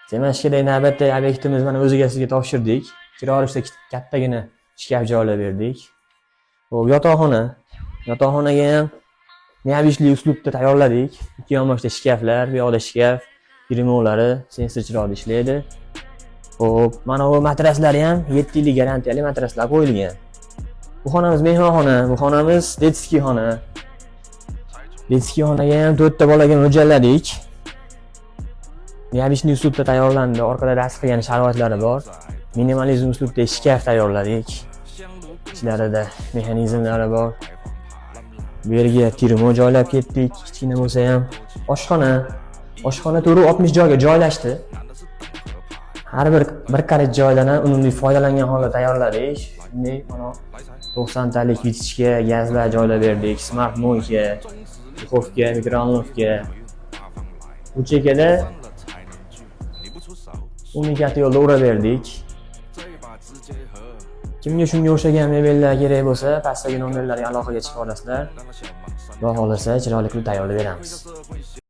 Semashkadagi navbatdagi obyektimiz mana o'ziga sizga topshirdik. Kira olishda kattagina shkaf joylab berdik. Xo'p, yotoqxona. Yotoqxonaga ham neobычный uslubda tayyorladik. Ikki yonboshda shkaflar, bu yoqda shkaf, grimovlari sensor chiroqda ishlaydi. Xo'p, mana bu matraslari ham 7 yillik garantiyali matraslar qo'yilgan. Bu xonamiz mehmonxona, bu xonamiz detskiy xona. Detskiy xonaga ham 4 ta bolaga mo'ljalladik. Neobычный uslubda tayyorlandi. Orqada dastur qilgan sharoitlari bor. Minimalizm uslubda shkaf tayyorladik. Ichlarida mexanizmlari bor. Bu yerga termo joylab ketdik. Kichkina bo'lsa ham oshxona. Oshxona to'ri 60 joyga joylashdi. Har bir karaj joydan ham unumli foydalangan holda tayyorladik. Shunday mana 90 talik vitishga gazlar joylab berdik. Smart moyka, duxovka, mikrovolnovka. Bu chekada unikatli yo'lda urab berdik. Kimga shunga o'xshagan mebellar kerak bo'lsa, pastdagi nomerlarga aloqaga chiqa olasizlar. Xudo xolasa, chiroyli qilib tayyorlab beramiz.